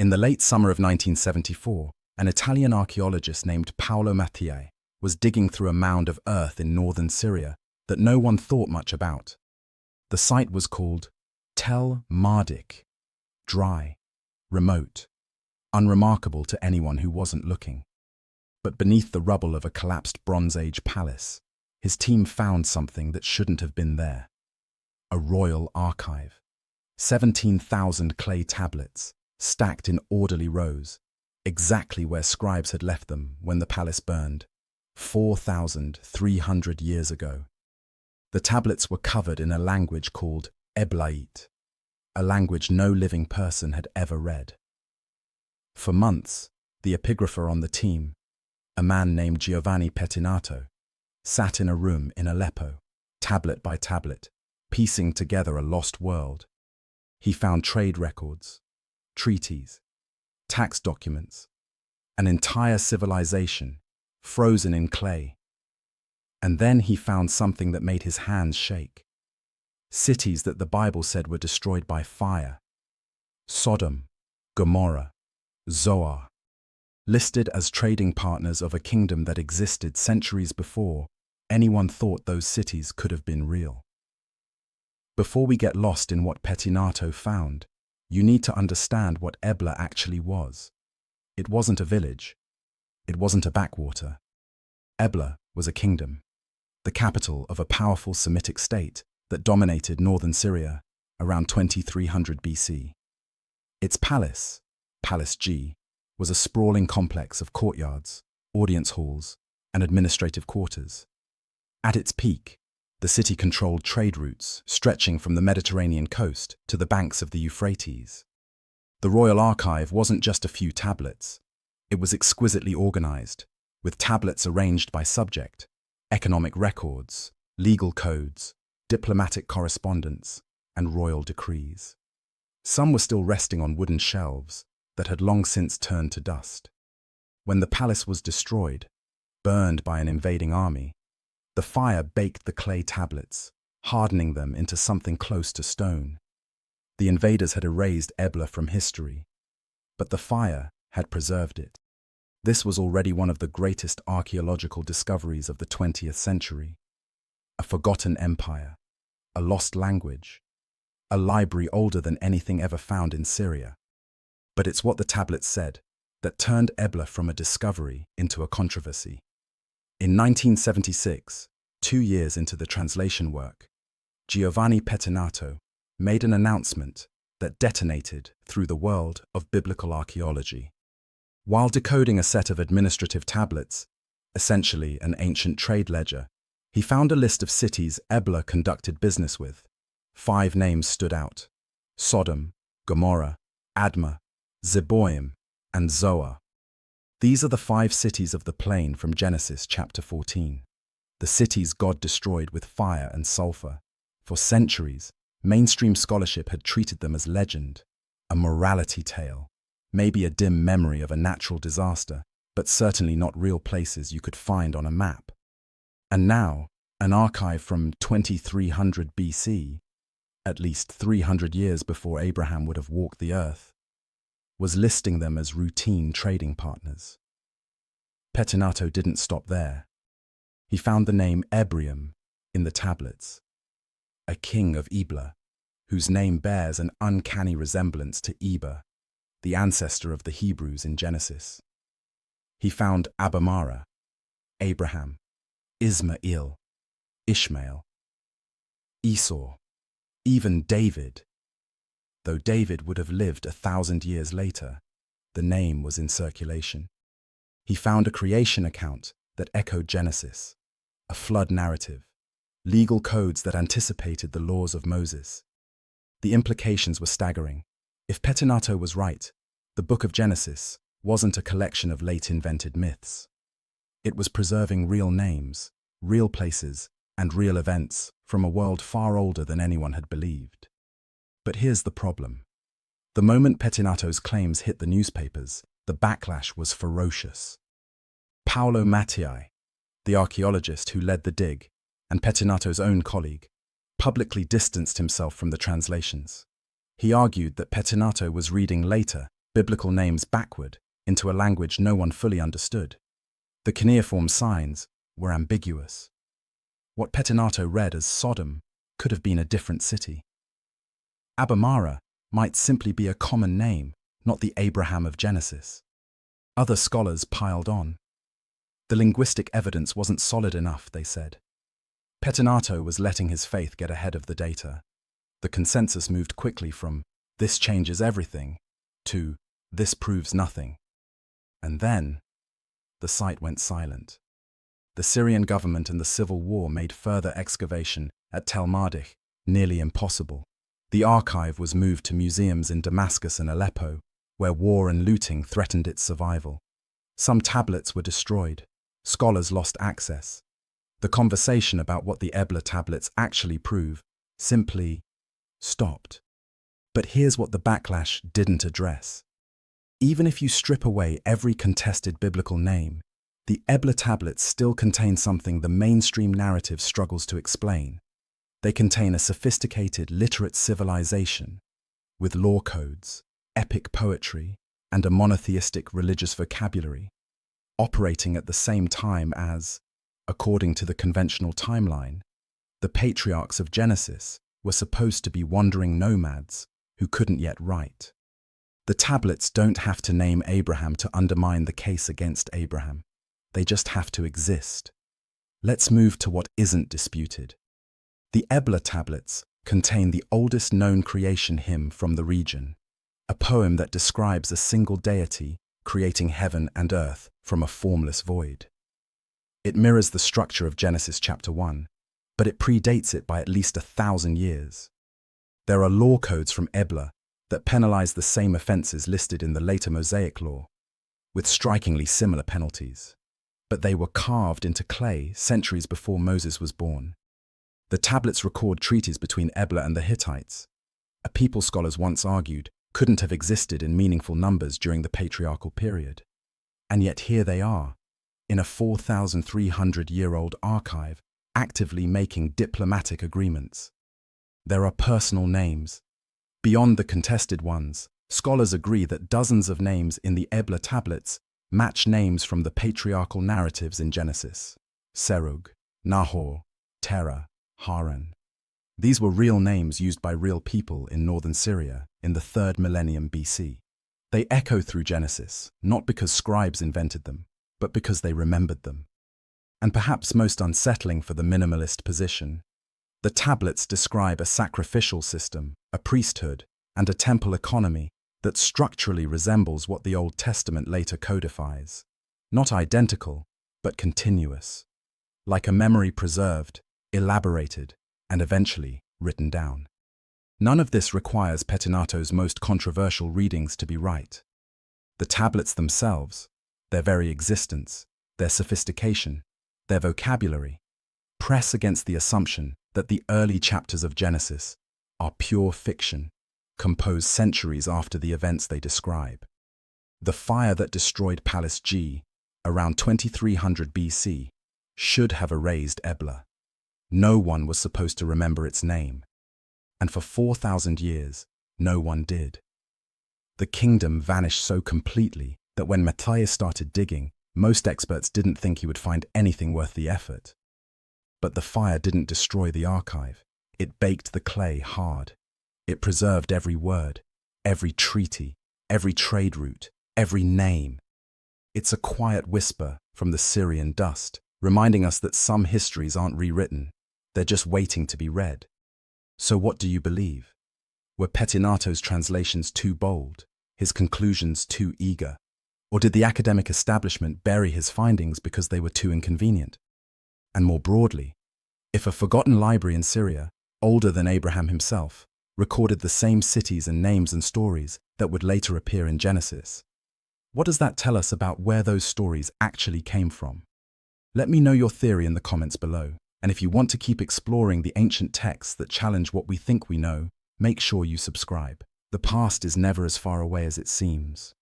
In the late summer of 1974, an Italian archaeologist named Paolo Mattiai was digging through a mound of earth in northern Syria that no one thought much about. The site was called Tel Mardik, dry, remote, unremarkable to anyone who wasn't looking. But beneath the rubble of a collapsed Bronze Age palace, his team found something that shouldn't have been there. A royal archive. 17,000 clay tablets, stacked in orderly rows, exactly where scribes had left them when the palace burned, 4,300 years ago. The tablets were covered in a language called Ebla, a language no living person had ever read. For months, the epigrapher on the team, a man named Giovanni Pettinato, sat in a room in Aleppo, tablet by tablet, piecing together a lost world. He found trade records, treaties, tax documents, an entire civilization frozen in clay. And then he found something that made his hands shake. Cities that the Bible said were destroyed by fire. Sodom, Gomorrah, Zoar, listed as trading partners of a kingdom that existed centuries before anyone thought those cities could have been real. Before we get lost in what Pettinato found, you need to understand what Ebla actually was. It wasn't a village. It wasn't a backwater. Ebla was a kingdom, the capital of a powerful Semitic state that dominated northern Syria around 2300 BC. Its palace, Palace G, was a sprawling complex of courtyards, audience halls, and administrative quarters. At its peak, the city controlled trade routes stretching from the Mediterranean coast to the banks of the Euphrates. The royal archive wasn't just a few tablets. It was exquisitely organized, with tablets arranged by subject, economic records, legal codes, diplomatic correspondence, and royal decrees. Some were still resting on wooden shelves that had long since turned to dust. When the palace was destroyed, burned by an invading army, the fire baked the clay tablets, hardening them into something close to stone. The invaders had erased Ebla from history, but the fire had preserved it. This was already one of the greatest archaeological discoveries of the 20th century. A forgotten empire, a lost language, a library older than anything ever found in Syria. But it's what the tablets said that turned Ebla from a discovery into a controversy. In 1976, 2 years into the translation work, Giovanni Pettinato made an announcement that detonated through the world of biblical archaeology. While decoding a set of administrative tablets, essentially an ancient trade ledger, he found a list of cities Ebla conducted business with. 5 names stood out: Sodom, Gomorrah, Admah, Zeboim, and Zoar. These are the 5 cities of the plain from Genesis chapter 14. The cities God destroyed with fire and sulfur. For centuries, mainstream scholarship had treated them as legend, a morality tale, maybe a dim memory of a natural disaster, but certainly not real places you could find on a map. And now, an archive from 2300 BC, at least 300 years before Abraham would have walked the earth, was listing them as routine trading partners. Pettinato didn't stop there. He found the name Ebrium in the tablets, a king of Ebla, whose name bears an uncanny resemblance to Eber, the ancestor of the Hebrews in Genesis. He found Abimelech, Abraham, Ismail, Ishmael, Esau, even David. Though David would have lived 1,000 years later, the name was in circulation. He found a creation account that echoed Genesis, a flood narrative, legal codes that anticipated the laws of Moses. The implications were staggering. If Pettinato was right, the book of Genesis wasn't a collection of late-invented myths. It was preserving real names, real places, and real events from a world far older than anyone had believed. But here's the problem. The moment Pettinato's claims hit the newspapers, the backlash was ferocious. Paolo Mattiai, the archaeologist who led the dig, and Pettinato's own colleague, publicly distanced himself from the translations. He argued that Pettinato was reading later biblical names backward into a language no one fully understood. The cuneiform signs were ambiguous. What Pettinato read as Sodom could have been a different city. Abamara might simply be a common name, not the Abraham of Genesis. Other scholars piled on. The linguistic evidence wasn't solid enough, they said. Pettinato was letting his faith get ahead of the data. The consensus moved quickly from "this changes everything" to "this proves nothing." And then, the site went silent. The Syrian government and the civil war made further excavation at Tel Mardik nearly impossible. The archive was moved to museums in Damascus and Aleppo, where war and looting threatened its survival. Some tablets were destroyed. Scholars lost access. The conversation about what the Ebla tablets actually prove simply stopped. But here's what the backlash didn't address. Even if you strip away every contested biblical name, the Ebla tablets still contain something the mainstream narrative struggles to explain. They contain a sophisticated, literate civilization with law codes, epic poetry, and a monotheistic religious vocabulary, operating at the same time as, according to the conventional timeline, the patriarchs of Genesis were supposed to be wandering nomads who couldn't yet write. The tablets don't have to name Abraham to undermine the case against Abraham. They just have to exist. Let's move to what isn't disputed. The Ebla tablets contain the oldest known creation hymn from the region, a poem that describes a single deity creating heaven and earth from a formless void. It mirrors the structure of Genesis chapter 1, but it predates it by at least 1,000 years. There are law codes from Ebla that penalize the same offenses listed in the later Mosaic law, with strikingly similar penalties. But they were carved into clay centuries before Moses was born. The tablets record treaties between Ebla and the Hittites, a people scholars once argued couldn't have existed in meaningful numbers during the patriarchal period. And yet here they are, in a 4,300-year-old archive, actively making diplomatic agreements. There are personal names. Beyond the contested ones, scholars agree that dozens of names in the Ebla tablets match names from the patriarchal narratives in Genesis: Serug, Nahor, Terah, Haran. These were real names used by real people in northern Syria in the 3rd millennium BC. They echo through Genesis, not because scribes invented them, but because they remembered them. And perhaps most unsettling for the minimalist position, the tablets describe a sacrificial system, a priesthood, and a temple economy that structurally resembles what the Old Testament later codifies. Not identical, but continuous. Like a memory preserved, elaborated, and eventually written down. None of this requires Pettinato's most controversial readings to be right. The tablets themselves, their very existence, their sophistication, their vocabulary, press against the assumption that the early chapters of Genesis are pure fiction, composed centuries after the events they describe. The fire that destroyed Palace G, around 2300 BC, should have erased Ebla. No one was supposed to remember its name. And for 4,000 years, no one did. The kingdom vanished so completely that when Mattiai started digging, most experts didn't think he would find anything worth the effort. But the fire didn't destroy the archive. It baked the clay hard. It preserved every word, every treaty, every trade route, every name. It's a quiet whisper from the Syrian dust, reminding us that some histories aren't rewritten. They're just waiting to be read. So what do you believe? Were Pettinato's translations too bold, his conclusions too eager? Or did the academic establishment bury his findings because they were too inconvenient? And more broadly, if a forgotten library in Syria, older than Abraham himself, recorded the same cities and names and stories that would later appear in Genesis, what does that tell us about where those stories actually came from? Let me know your theory in the comments below. And if you want to keep exploring the ancient texts that challenge what we think we know, make sure you subscribe. The past is never as far away as it seems.